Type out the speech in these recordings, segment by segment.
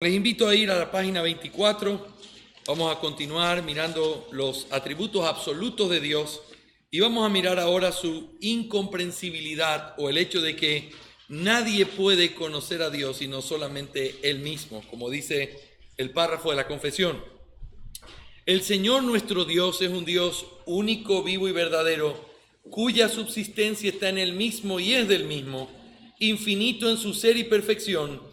Les invito a ir a la página 24. Vamos a continuar mirando los atributos absolutos de Dios y vamos a mirar ahora su incomprensibilidad o el hecho de que nadie puede conocer a Dios sino solamente Él mismo, como dice el párrafo de la confesión. El Señor nuestro Dios es un Dios único, vivo y verdadero, cuya subsistencia está en Él mismo y es del mismo, infinito en su ser y perfección,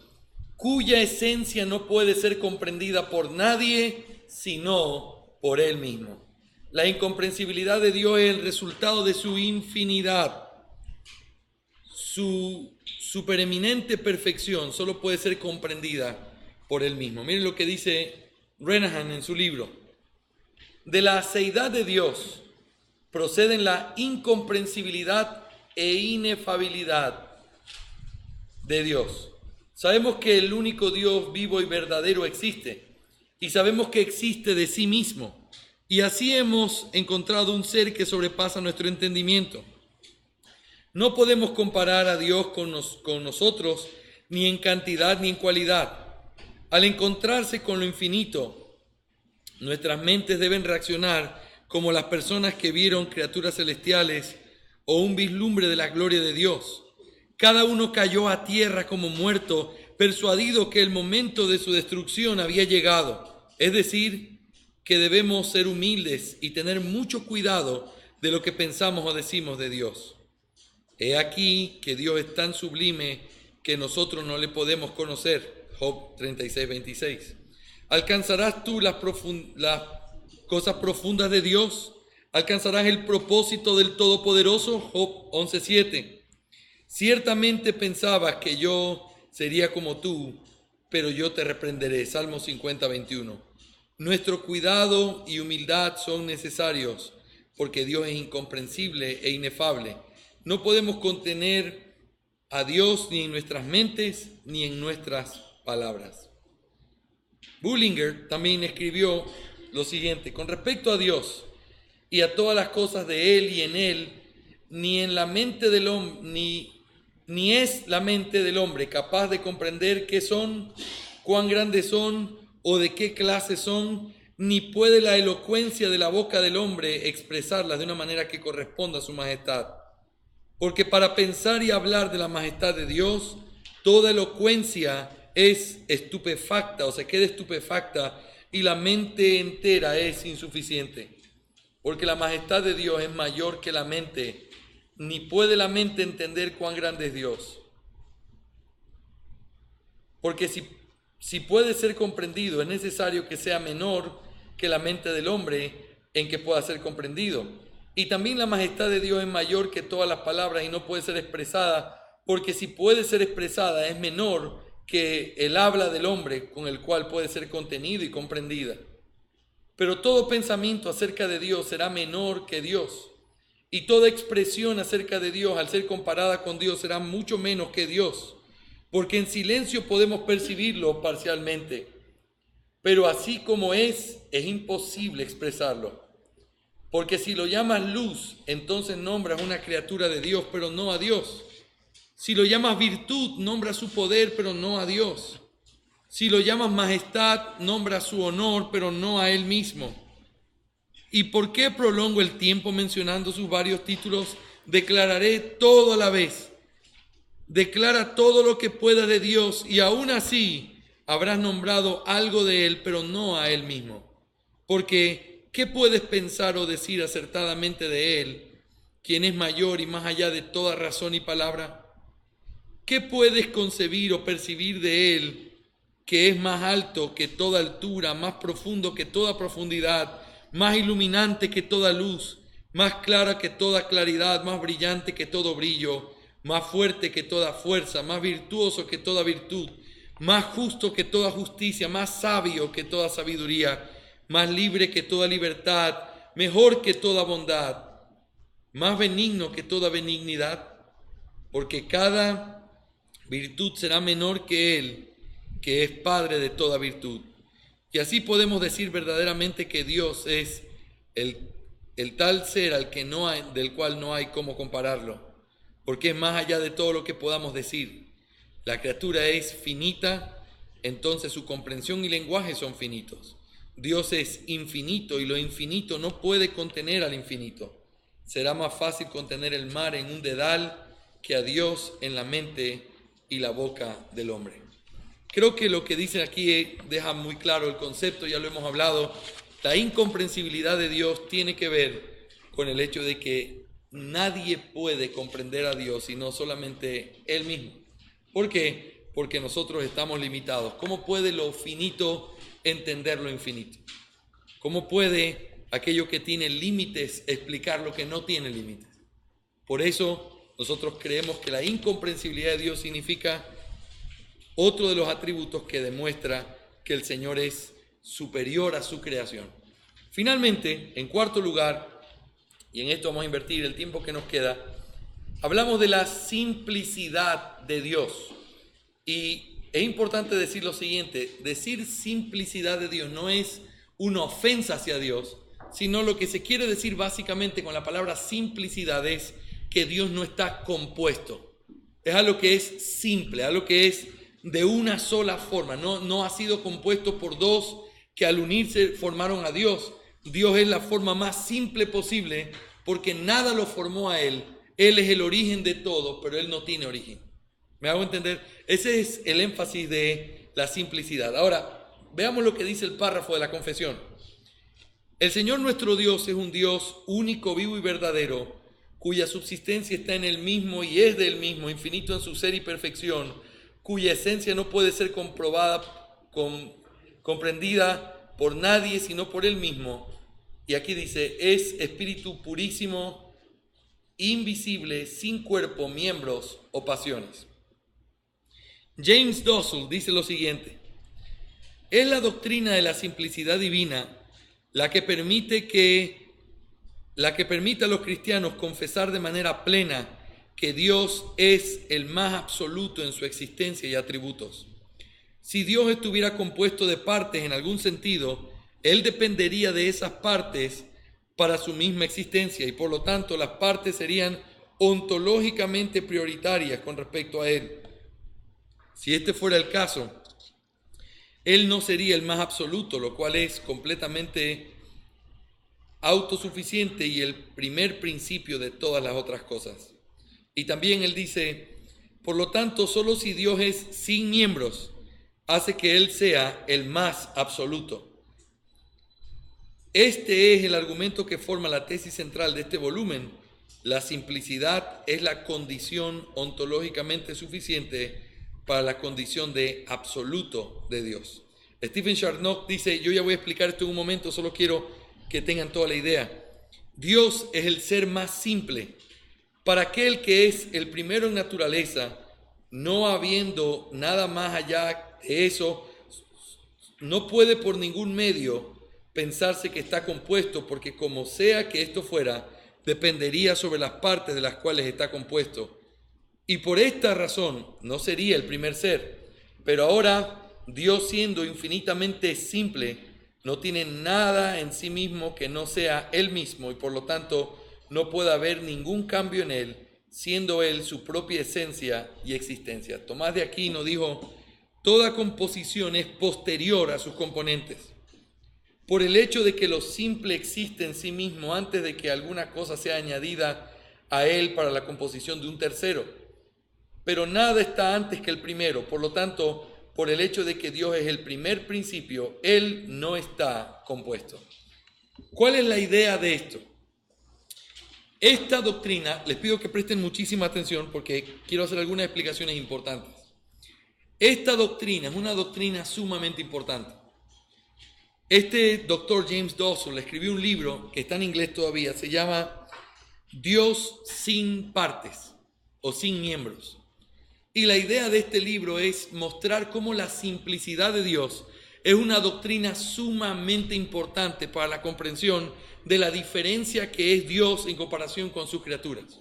cuya esencia no puede ser comprendida por nadie sino por Él mismo. La incomprensibilidad de Dios es el resultado de su infinidad. Su supereminente perfección solo puede ser comprendida por Él mismo. Miren lo que dice Renahan en su libro. De la aceidad de Dios proceden la incomprensibilidad e inefabilidad de Dios. Sabemos que el único Dios vivo y verdadero existe, y sabemos que existe de sí mismo, y así hemos encontrado un ser que sobrepasa nuestro entendimiento. No podemos comparar a Dios con nosotros, ni en cantidad ni en cualidad. Al encontrarse con lo infinito, nuestras mentes deben reaccionar como las personas que vieron criaturas celestiales o un vislumbre de la gloria de Dios. Cada uno cayó a tierra como muerto, persuadido que el momento de su destrucción había llegado. Es decir, que debemos ser humildes y tener mucho cuidado de lo que pensamos o decimos de Dios. He aquí que Dios es tan sublime que nosotros no le podemos conocer. Job 36:26. ¿Alcanzarás tú las cosas profundas de Dios? ¿Alcanzarás el propósito del Todopoderoso? Job 11:7. Ciertamente pensabas que yo sería como tú, pero yo te reprenderé. Salmo 50:21. Nuestro cuidado y humildad son necesarios porque Dios es incomprensible e inefable. No podemos contener a Dios ni en nuestras mentes ni en nuestras palabras. Bullinger también escribió lo siguiente: con respecto a Dios y a todas las cosas de Él y en Él, ni en la mente del hombre, ni es la mente del hombre capaz de comprender qué son, cuán grandes son o de qué clase son, ni puede la elocuencia de la boca del hombre expresarlas de una manera que corresponda a su majestad. Porque para pensar y hablar de la majestad de Dios, toda elocuencia es estupefacta o se queda estupefacta y la mente entera es insuficiente. Porque la majestad de Dios es mayor que la mente, ni puede la mente entender cuán grande es Dios. Porque si puede ser comprendido, es necesario que sea menor que la mente del hombre en que pueda ser comprendido. Y también la majestad de Dios es mayor que todas las palabras y no puede ser expresada, porque si puede ser expresada es menor que el habla del hombre con el cual puede ser contenida y comprendida. Pero todo pensamiento acerca de Dios será menor que Dios. Y toda expresión acerca de Dios, al ser comparada con Dios, será mucho menos que Dios. Porque en silencio podemos percibirlo parcialmente. Pero así como es imposible expresarlo. Porque si lo llamas luz, entonces nombras una criatura de Dios, pero no a Dios. Si lo llamas virtud, nombras su poder, pero no a Dios. Si lo llamas majestad, nombra su honor, pero no a Él mismo. ¿Y por qué prolongo el tiempo mencionando sus varios títulos? Declararé todo a la vez. Declara todo lo que pueda de Dios y aún así habrás nombrado algo de Él, pero no a Él mismo. Porque, ¿qué puedes pensar o decir acertadamente de Él, quien es mayor y más allá de toda razón y palabra? ¿Qué puedes concebir o percibir de Él, que es más alto que toda altura, más profundo que toda profundidad, más iluminante que toda luz, más clara que toda claridad, más brillante que todo brillo, más fuerte que toda fuerza, más virtuoso que toda virtud, más justo que toda justicia, más sabio que toda sabiduría, más libre que toda libertad, mejor que toda bondad, más benigno que toda benignidad? Porque cada virtud será menor que Él, que es Padre de toda virtud. Y así podemos decir verdaderamente que Dios es el tal ser del cual no hay cómo compararlo, porque es más allá de todo lo que podamos decir. La criatura es finita entonces su comprensión y lenguaje son finitos. Dios es infinito y lo infinito no puede contener al infinito. Será más fácil contener el mar en un dedal que a Dios en la mente y la boca del hombre. Creo que lo que dicen aquí deja muy claro el concepto, ya lo hemos hablado. La incomprensibilidad de Dios tiene que ver con el hecho de que nadie puede comprender a Dios sino solamente Él mismo. ¿Por qué? Porque nosotros estamos limitados. ¿Cómo puede lo finito entender lo infinito? ¿Cómo puede aquello que tiene límites explicar lo que no tiene límites? Por eso nosotros creemos que la incomprensibilidad de Dios significa otro de los atributos que demuestra que el Señor es superior a su creación. Finalmente, en cuarto lugar, y en esto vamos a invertir el tiempo que nos queda, hablamos de la simplicidad de Dios. Y es importante decir lo siguiente: decir simplicidad de Dios no es una ofensa hacia Dios, sino lo que se quiere decir básicamente con la palabra simplicidad es que Dios no está compuesto. Es algo que es simple, algo que es de una sola forma, no ha sido compuesto por dos que al unirse formaron a Dios. Dios es la forma más simple posible porque nada lo formó a Él. Él es el origen de todo, pero Él no tiene origen. ¿Me hago entender? Ese es el énfasis de la simplicidad. Ahora, veamos lo que dice el párrafo de la confesión. El Señor nuestro Dios es un Dios único, vivo y verdadero, cuya subsistencia está en Él mismo y es de Él mismo, infinito en su ser y perfección, cuya esencia no puede ser comprendida por nadie sino por Él mismo. Y aquí dice, es espíritu purísimo, invisible, sin cuerpo, miembros o pasiones. James Dossel dice lo siguiente: es la doctrina de la simplicidad divina la que permite a los cristianos confesar de manera plena que Dios es el más absoluto en su existencia y atributos. Si Dios estuviera compuesto de partes en algún sentido, Él dependería de esas partes para su misma existencia y por lo tanto las partes serían ontológicamente prioritarias con respecto a Él. Si este fuera el caso, Él no sería el más absoluto, lo cual es completamente autosuficiente y el primer principio de todas las otras cosas. Y también Él dice, por lo tanto, solo si Dios es sin miembros, hace que Él sea el más absoluto. Este es el argumento que forma la tesis central de este volumen. La simplicidad es la condición ontológicamente suficiente para la condición de absoluto de Dios. Stephen Charnock dice, yo ya voy a explicar esto en un momento, solo quiero que tengan toda la idea. Dios es el ser más simple. Para aquel que es el primero en naturaleza, no habiendo nada más allá de eso, no puede por ningún medio pensarse que está compuesto, porque como sea que esto fuera, dependería sobre las partes de las cuales está compuesto. Y por esta razón no sería el primer ser. Pero ahora, Dios siendo infinitamente simple, no tiene nada en sí mismo que no sea Él mismo y por lo tanto no puede haber ningún cambio en Él, siendo Él su propia esencia y existencia. Tomás de Aquino dijo, toda composición es posterior a sus componentes. Por el hecho de que lo simple existe en sí mismo antes de que alguna cosa sea añadida a Él para la composición de un tercero. Pero nada está antes que el primero, por lo tanto, por el hecho de que Dios es el primer principio, Él no está compuesto. ¿Cuál es la idea de esto? Esta doctrina, les pido que presten muchísima atención porque quiero hacer algunas explicaciones importantes. Esta doctrina es una doctrina sumamente importante. Este doctor James Dossel escribió un libro que está en inglés todavía, se llama Dios sin partes o sin miembros. Y la idea de este libro es mostrar cómo la simplicidad de Dios es una doctrina sumamente importante para la comprensión de la diferencia que es Dios en comparación con sus criaturas.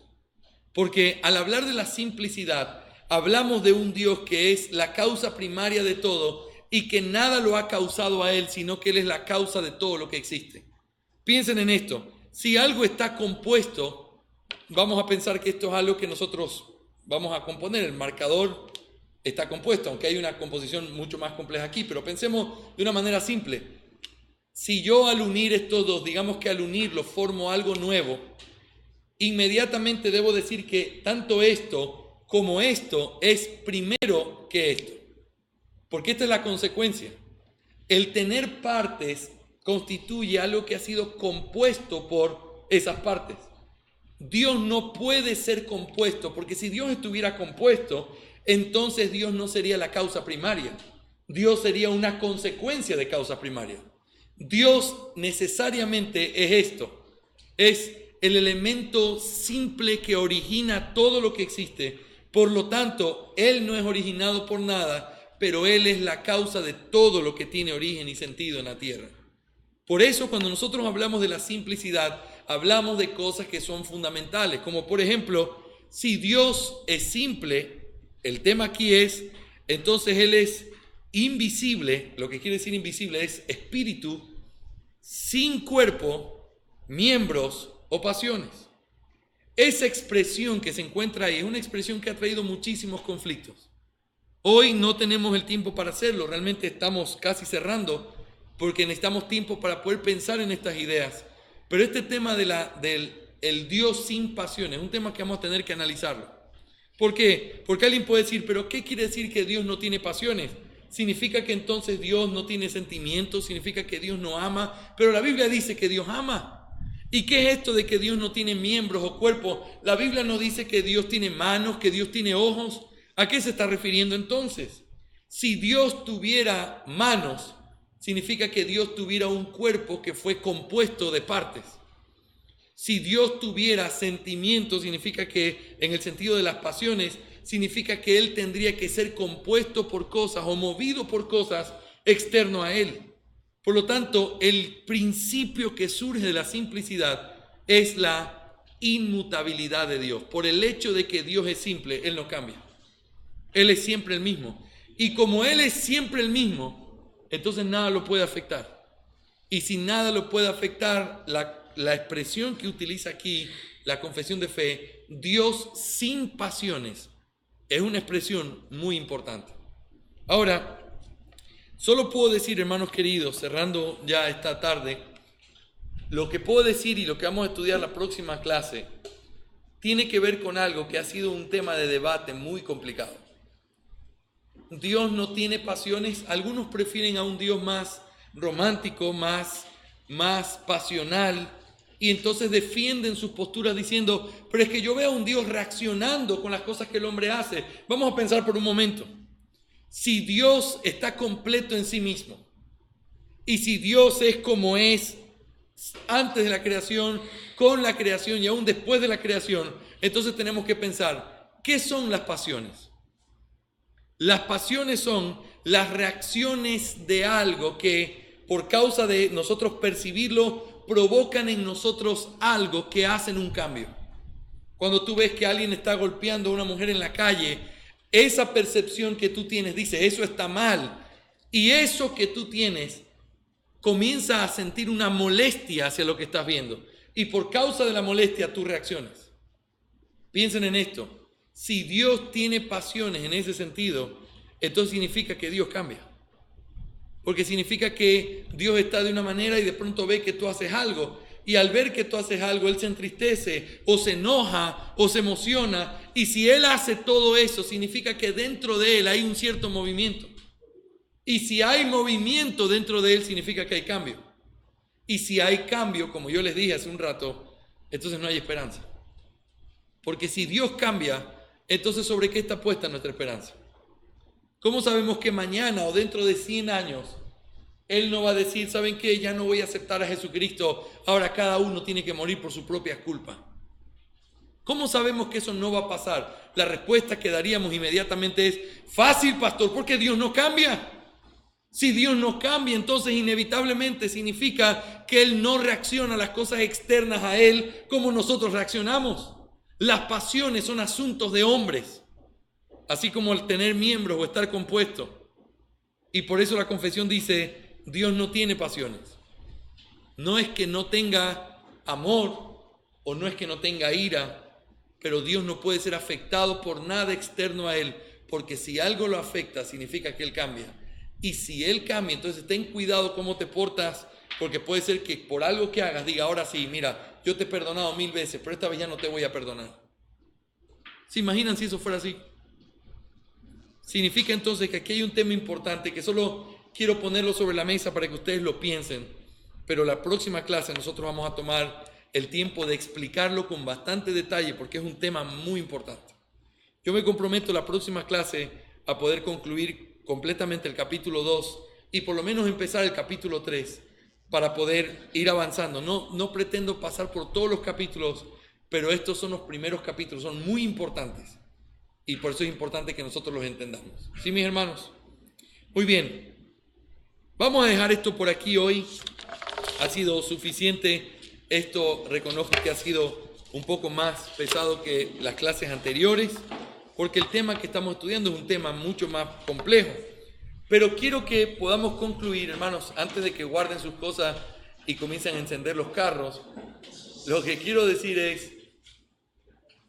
Porque al hablar de la simplicidad, hablamos de un Dios que es la causa primaria de todo y que nada lo ha causado a Él, sino que Él es la causa de todo lo que existe. Piensen en esto, si algo está compuesto, vamos a pensar que esto es algo que nosotros vamos a componer, el marcador está compuesto, aunque hay una composición mucho más compleja aquí, pero pensemos de una manera simple. Si yo al unir estos dos, digamos que al unirlos formo algo nuevo, inmediatamente debo decir que tanto esto como esto es primero que esto. Porque esta es la consecuencia. El tener partes constituye algo que ha sido compuesto por esas partes. Dios no puede ser compuesto, porque si Dios estuviera compuesto, entonces Dios no sería la causa primaria. Dios sería una consecuencia de causa primaria. Dios necesariamente es esto. Es el elemento simple que origina todo lo que existe. Por lo tanto, Él no es originado por nada, pero Él es la causa de todo lo que tiene origen y sentido en la tierra. Por eso, cuando nosotros hablamos de la simplicidad, hablamos de cosas que son fundamentales, como por ejemplo, si Dios es simple, el tema aquí es, entonces Él es invisible. Lo que quiere decir invisible es espíritu, sin cuerpo, miembros o pasiones. Esa expresión que se encuentra ahí es una expresión que ha traído muchísimos conflictos. Hoy no tenemos el tiempo para hacerlo, realmente estamos casi cerrando porque necesitamos tiempo para poder pensar en estas ideas. Pero este tema del Dios sin pasiones es un tema que vamos a tener que analizarlo. ¿Por qué? Porque alguien puede decir, pero ¿qué quiere decir que Dios no tiene pasiones? ¿Significa que entonces Dios no tiene sentimientos? ¿Significa que Dios no ama? Pero la Biblia dice que Dios ama. ¿Y qué es esto de que Dios no tiene miembros o cuerpo? La Biblia no dice que Dios tiene manos, que Dios tiene ojos. ¿A qué se está refiriendo entonces? Si Dios tuviera manos, significa que Dios tuviera un cuerpo que fue compuesto de partes. Si Dios tuviera sentimientos, significa que, en el sentido de las pasiones, significa que Él tendría que ser compuesto por cosas o movido por cosas externo a Él. Por lo tanto, el principio que surge de la simplicidad es la inmutabilidad de Dios. Por el hecho de que Dios es simple, Él no cambia. Él es siempre el mismo. Y como Él es siempre el mismo, entonces nada lo puede afectar. Y si nada lo puede afectar, la expresión que utiliza aquí, la confesión de fe, Dios sin pasiones, es una expresión muy importante. Ahora, solo puedo decir, hermanos queridos, cerrando ya esta tarde, lo que puedo decir y lo que vamos a estudiar la próxima clase, tiene que ver con algo que ha sido un tema de debate muy complicado. Dios no tiene pasiones. Algunos prefieren a un Dios más romántico, más pasional, y entonces defienden sus posturas diciendo, pero es que yo veo a un Dios reaccionando con las cosas que el hombre hace. Vamos a pensar por un momento. Si Dios está completo en sí mismo, y si Dios es como es antes de la creación, con la creación y aún después de la creación, entonces tenemos que pensar, ¿qué son las pasiones? Las pasiones son las reacciones de algo que por causa de nosotros percibirlo provocan en nosotros algo que hacen un cambio. Cuando tú ves que alguien está golpeando a una mujer en la calle, esa percepción que tú tienes dice, eso está mal. Y eso que tú tienes comienza a sentir una molestia hacia lo que estás viendo. Y por causa de la molestia tú reaccionas. Piensen en esto. Si Dios tiene pasiones en ese sentido, entonces significa que Dios cambia. Porque significa que Dios está de una manera y de pronto ve que tú haces algo. Y al ver que tú haces algo, Él se entristece o se enoja o se emociona. Y si Él hace todo eso, significa que dentro de Él hay un cierto movimiento. Y si hay movimiento dentro de Él, significa que hay cambio. Y si hay cambio, como yo les dije hace un rato, entonces no hay esperanza. Porque si Dios cambia, entonces ¿sobre qué está puesta nuestra esperanza? ¿Cómo sabemos que mañana o dentro de 100 años Él no va a decir, ¿saben qué? Ya no voy a aceptar a Jesucristo, ahora cada uno tiene que morir por su propia culpa? ¿Cómo sabemos que eso no va a pasar? La respuesta que daríamos inmediatamente es, fácil, pastor, porque Dios no cambia. Si Dios no cambia, entonces inevitablemente significa que Él no reacciona a las cosas externas a Él como nosotros reaccionamos. Las pasiones son asuntos de hombres, así como el tener miembros o estar compuesto. Y por eso la confesión dice, Dios no tiene pasiones. No es que no tenga amor o no es que no tenga ira, pero Dios no puede ser afectado por nada externo a Él, porque si algo lo afecta, significa que Él cambia. Y si Él cambia, entonces ten cuidado cómo te portas, porque puede ser que por algo que hagas diga, ahora sí, mira, yo te he perdonado 1000 veces, pero esta vez ya no te voy a perdonar. ¿Se imaginan si eso fuera así? Significa entonces que aquí hay un tema importante que solo quiero ponerlo sobre la mesa para que ustedes lo piensen, pero la próxima clase nosotros vamos a tomar el tiempo de explicarlo con bastante detalle porque es un tema muy importante. Yo me comprometo la próxima clase a poder concluir completamente el capítulo 2 y por lo menos empezar el capítulo 3 para poder ir avanzando. No pretendo pasar por todos los capítulos, pero estos son los primeros capítulos, son muy importantes. Y por eso es importante que nosotros los entendamos. ¿Sí, mis hermanos? Muy bien. Vamos a dejar esto por aquí hoy. Ha sido suficiente. Esto reconozco que ha sido un poco más pesado que las clases anteriores, porque el tema que estamos estudiando es un tema mucho más complejo. Pero quiero que podamos concluir, hermanos, antes de que guarden sus cosas y comiencen a encender los carros. Lo que quiero decir es,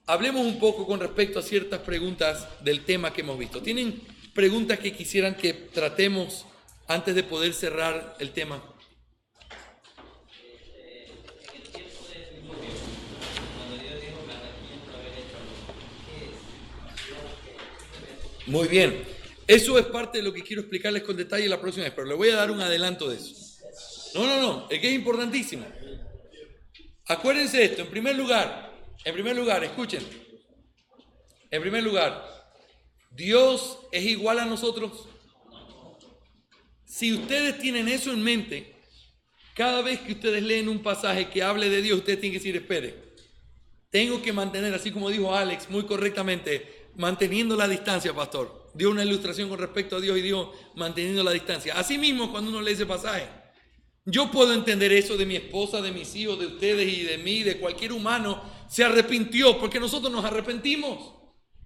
hablemos un poco con respecto a ciertas preguntas del tema que hemos visto. ¿Tienen preguntas que quisieran que tratemos antes de poder cerrar el tema? Muy bien. Eso es parte de lo que quiero explicarles con detalle la próxima vez, pero le voy a dar un adelanto de eso. No, es que es importantísimo. Acuérdense esto, en primer lugar, escuchen. En primer lugar, ¿Dios es igual a nosotros? Si ustedes tienen eso en mente, cada vez que ustedes leen un pasaje que hable de Dios, ustedes tienen que decir, espere, tengo que mantener, así como dijo Alex muy correctamente, manteniendo la distancia, pastor. Dio una ilustración con respecto a Dios y dijo, manteniendo la distancia. Así mismo, cuando uno lee ese pasaje, yo puedo entender eso de mi esposa, de mis hijos, de ustedes y de mí, de cualquier humano, se arrepintió, porque nosotros nos arrepentimos.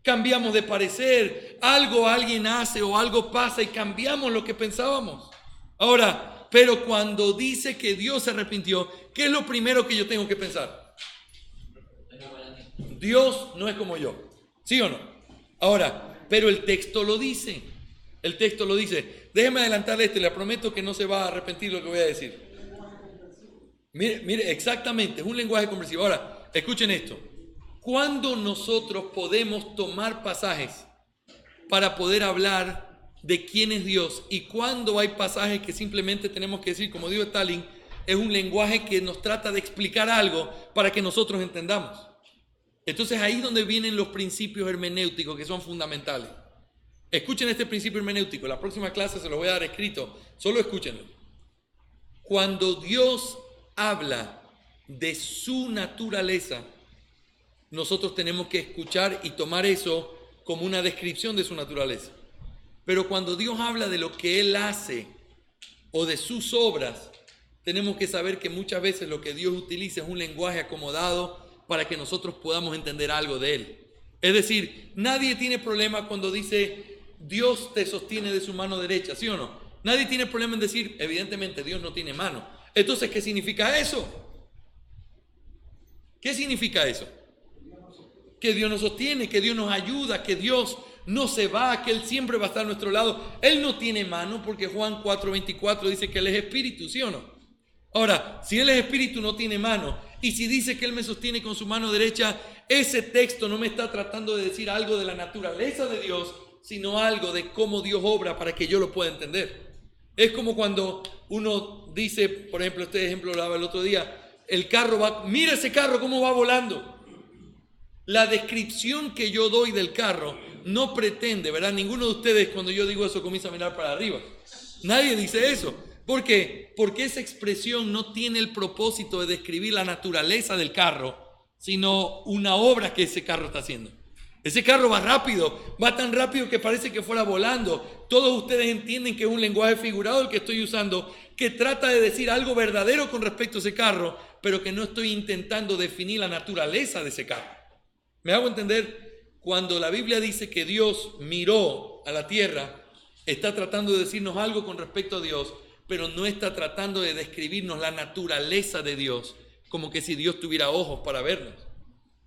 Cambiamos de parecer, alguien hace o algo pasa y cambiamos lo que pensábamos. Ahora, pero cuando dice que Dios se arrepintió, ¿qué es lo primero que yo tengo que pensar? Dios no es como yo, ¿sí o no? Ahora, pero el texto lo dice. El texto lo dice. Déjeme adelantarle le prometo que no se va a arrepentir lo que voy a decir. Mire, exactamente, es un lenguaje comprensivo. Ahora, escuchen esto. ¿Cuándo nosotros podemos tomar pasajes para poder hablar de quién es Dios? Y cuándo hay pasajes que simplemente tenemos que decir, como dijo Stalin, es un lenguaje que nos trata de explicar algo para que nosotros entendamos. Entonces ahí es donde vienen los principios hermenéuticos que son fundamentales. Escuchen este principio hermenéutico. La próxima clase se lo voy a dar escrito. Solo escúchenlo. Cuando Dios habla de su naturaleza, nosotros tenemos que escuchar y tomar eso como una descripción de su naturaleza. Pero cuando Dios habla de lo que Él hace o de sus obras, tenemos que saber que muchas veces lo que Dios utiliza es un lenguaje acomodado para que nosotros podamos entender algo de Él. Es decir, nadie tiene problema cuando dice Dios te sostiene de su mano derecha, ¿sí o no? Nadie tiene problema en decir, evidentemente Dios no tiene mano. Entonces, ¿qué significa eso? ¿Qué significa eso? Que Dios nos sostiene, que Dios nos ayuda, que Dios no se va, que Él siempre va a estar a nuestro lado. Él no tiene mano porque Juan 4:24 dice que Él es espíritu, ¿sí o no? Ahora, si Él es espíritu, no tiene mano. Y si dice que Él me sostiene con su mano derecha, ese texto no me está tratando de decir algo de la naturaleza de Dios, sino algo de cómo Dios obra para que yo lo pueda entender. Es como cuando uno dice, por ejemplo, este ejemplo lo daba el otro día, el carro va, mira ese carro cómo va volando. La descripción que yo doy del carro no pretende, ¿verdad? Ninguno de ustedes cuando yo digo eso comienza a mirar para arriba. Nadie dice eso. ¿Por qué? Porque esa expresión no tiene el propósito de describir la naturaleza del carro, sino una obra que ese carro está haciendo. Ese carro va rápido, va tan rápido que parece que fuera volando. Todos ustedes entienden que es un lenguaje figurado el que estoy usando, que trata de decir algo verdadero con respecto a ese carro, pero que no estoy intentando definir la naturaleza de ese carro. ¿Me hago entender? Cuando la Biblia dice que Dios miró a la tierra, está tratando de decirnos algo con respecto a Dios, pero no está tratando de describirnos la naturaleza de Dios, como que si Dios tuviera ojos para vernos.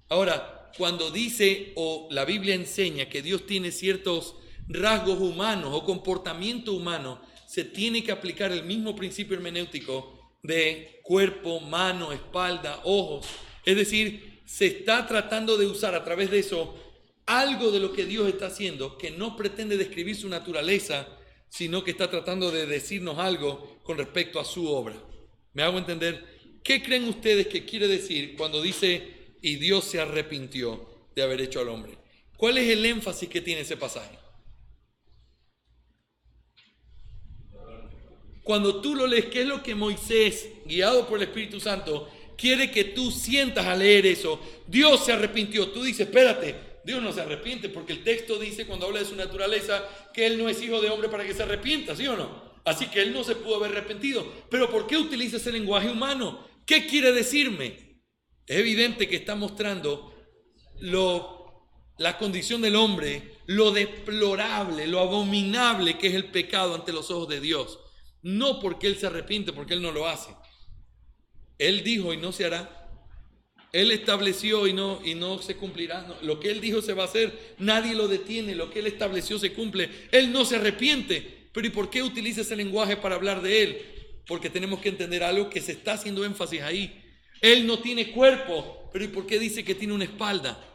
Ahora, cuando dice o la Biblia enseña que Dios tiene ciertos rasgos humanos o comportamiento humano, se tiene que aplicar el mismo principio hermenéutico de cuerpo, mano, espalda, ojos. Es decir, se está tratando de usar a través de eso algo de lo que Dios está haciendo, que no pretende describir su naturaleza, sino que está tratando de decirnos algo con respecto a su obra. ¿Me hago entender? ¿Qué creen ustedes que quiere decir cuando dice, y Dios se arrepintió de haber hecho al hombre? ¿Cuál es el énfasis que tiene ese pasaje? Cuando tú lo lees, ¿qué es lo que Moisés, guiado por el Espíritu Santo, quiere que tú sientas al leer eso? Dios se arrepintió. Tú dices, espérate, Dios no se arrepiente, porque el texto dice, cuando habla de su naturaleza, que Él no es hijo de hombre para que se arrepienta, ¿sí o no? Así que Él no se pudo haber arrepentido. Pero ¿por qué utiliza ese lenguaje humano? ¿Qué quiere decirme? Es evidente que está mostrando la condición del hombre, lo deplorable, lo abominable que es el pecado ante los ojos de Dios. No porque Él se arrepiente, porque Él no lo hace. Él dijo y no se hará. Él estableció y no se cumplirá. No, lo que Él dijo se va a hacer. Nadie lo detiene. Lo que Él estableció se cumple. Él no se arrepiente. Pero ¿y por qué utiliza ese lenguaje para hablar de Él? Porque tenemos que entender algo que se está haciendo énfasis ahí. Él no tiene cuerpo. Pero ¿y por qué dice que tiene una espalda?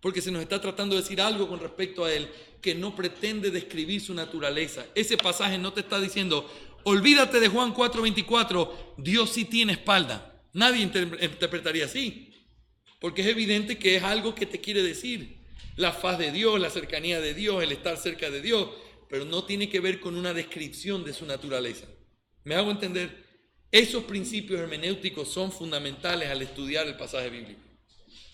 Porque se nos está tratando de decir algo con respecto a Él que no pretende describir su naturaleza. Ese pasaje no te está diciendo, olvídate de Juan 4:24, Dios sí tiene espalda. Nadie interpretaría así, porque es evidente que es algo que te quiere decir. La faz de Dios, la cercanía de Dios, el estar cerca de Dios, pero no tiene que ver con una descripción de su naturaleza. ¿Me hago entender? Esos principios hermenéuticos son fundamentales al estudiar el pasaje bíblico.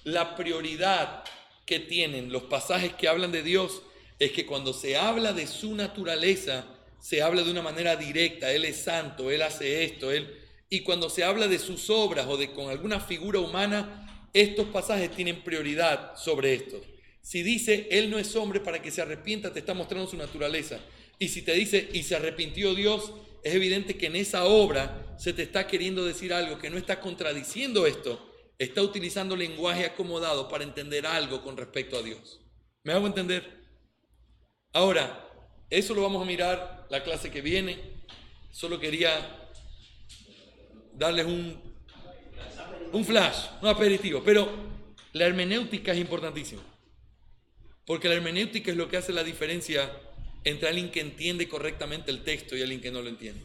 La prioridad que tienen los pasajes que hablan de Dios es que cuando se habla de su naturaleza, se habla de una manera directa. Él es santo, Él hace esto, y cuando se habla de sus obras o de con alguna figura humana, estos pasajes tienen prioridad sobre estos. Si dice, Él no es hombre para que se arrepienta, te está mostrando su naturaleza. Y si te dice, y se arrepintió Dios, es evidente que en esa obra se te está queriendo decir algo que no está contradiciendo esto. Está utilizando lenguaje acomodado para entender algo con respecto a Dios. ¿Me hago entender? Ahora, eso lo vamos a mirar la clase que viene. Solo quería darles un flash, un aperitivo. Pero la hermenéutica es importantísima. Porque la hermenéutica es lo que hace la diferencia entre alguien que entiende correctamente el texto y alguien que no lo entiende.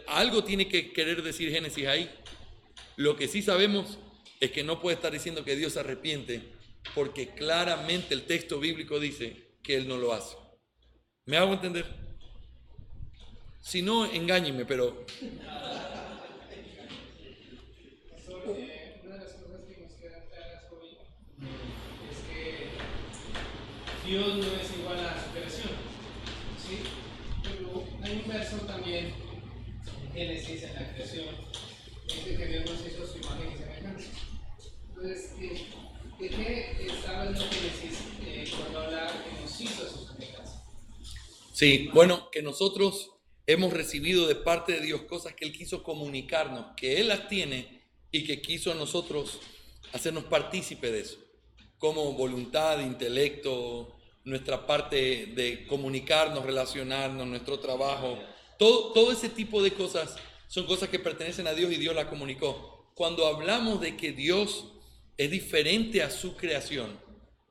Algo tiene que querer decir Génesis ahí. Lo que sí sabemos es que no puede estar diciendo que Dios se arrepiente, porque claramente el texto bíblico dice que Él no lo hace. ¿Me hago entender? Si no, engáñenme, pero... Una de las cosas que nos quedan claras hoy es que Dios no es igual a su creación, ¿sí? Pero hay un verso también en Génesis, en la creación, dice que Dios nos hizo su imagen y semejanza. Entonces, ¿de qué está hablando Génesis cuando habla que nos hizo a su semejanza? Sí, bueno, que nosotros hemos recibido de parte de Dios cosas que Él quiso comunicarnos, que Él las tiene y que quiso a nosotros hacernos partícipe de eso, como voluntad, intelecto, nuestra parte de comunicarnos, relacionarnos, nuestro trabajo, todo ese tipo de cosas son cosas que pertenecen a Dios y Dios las comunicó. Cuando hablamos de que Dios es diferente a su creación,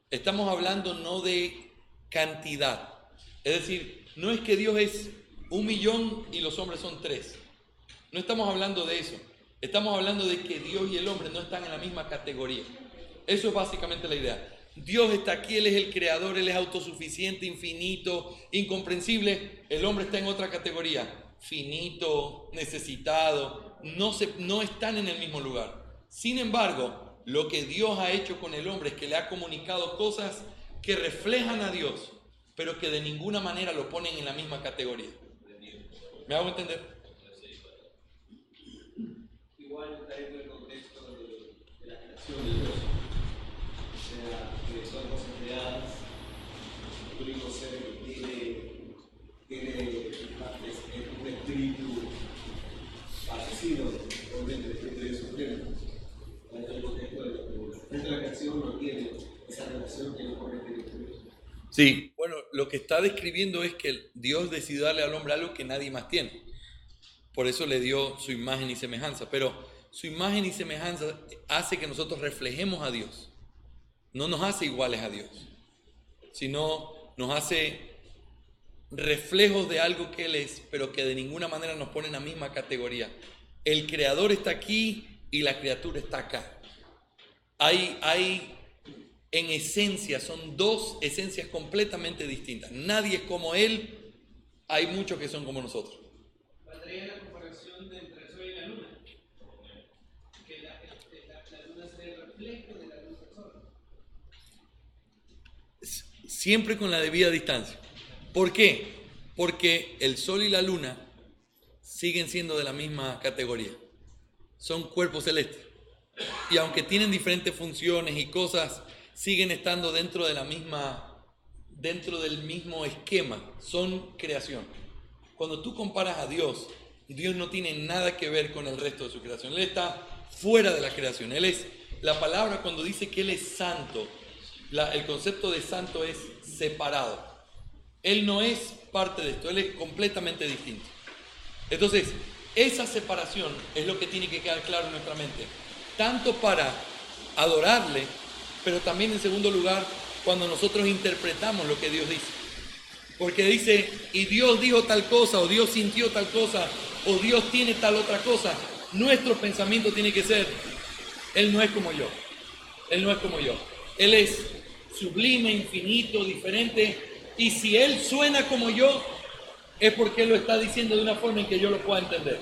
estamos hablando no de cantidad, es decir, no es que Dios es 1.000.000 y los hombres son 3. No estamos hablando de eso. Estamos hablando de que Dios y el hombre no están en la misma categoría. Eso es básicamente la idea. Dios está aquí, Él es el creador, Él es autosuficiente, infinito, incomprensible. El hombre está en otra categoría, finito, necesitado. No están en el mismo lugar. Sin embargo, lo que Dios ha hecho con el hombre es que le ha comunicado cosas que reflejan a Dios, pero que de ninguna manera lo ponen en la misma categoría. ¿Me hago entender? Igual está dentro del contexto de la creación de Dios. O sea, que son cosas creadas, el único ser que tiene un espíritu parecido, obviamente el espíritu de Dios supremo. Dentro del contexto de la creación. Sí, bueno, lo que está describiendo es que Dios decidió darle al hombre algo que nadie más tiene. Por eso le dio su imagen y semejanza. Pero su imagen y semejanza hace que nosotros reflejemos a Dios. No nos hace iguales a Dios, sino nos hace reflejos de algo que Él es, pero que de ninguna manera nos pone en la misma categoría. El creador está aquí y la criatura está acá. Hay en esencia, son dos esencias completamente distintas. Nadie es como Él, hay muchos que son como nosotros. Valdría la comparación entre el sol y la luna, que la luna sería el reflejo de la luz del sol. Siempre con la debida distancia. ¿Por qué? Porque el sol y la luna siguen siendo de la misma categoría. Son cuerpos celestes. Y aunque tienen diferentes funciones y cosas, siguen estando dentro del mismo esquema. Son creación. Cuando tú comparas a Dios, Dios no tiene nada que ver con el resto de su creación. Él está fuera de la creación. La palabra cuando dice que Él es santo, el concepto de santo es separado. Él no es parte de esto, Él es completamente distinto. Entonces, esa separación es lo que tiene que quedar claro en nuestra mente. Tanto para adorarle, pero también en segundo lugar, cuando nosotros interpretamos lo que Dios dice. Porque dice, y Dios dijo tal cosa, o Dios sintió tal cosa, o Dios tiene tal otra cosa. Nuestro pensamiento tiene que ser, Él no es como yo. Él no es como yo. Él es sublime, infinito, diferente. Y si Él suena como yo, es porque Él lo está diciendo de una forma en que yo lo pueda entender.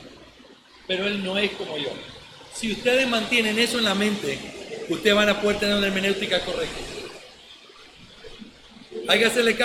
Pero Él no es como yo. Si ustedes mantienen eso en la mente, ustedes van a poder tener una hermenéutica correcta. Hay que hacerle caso.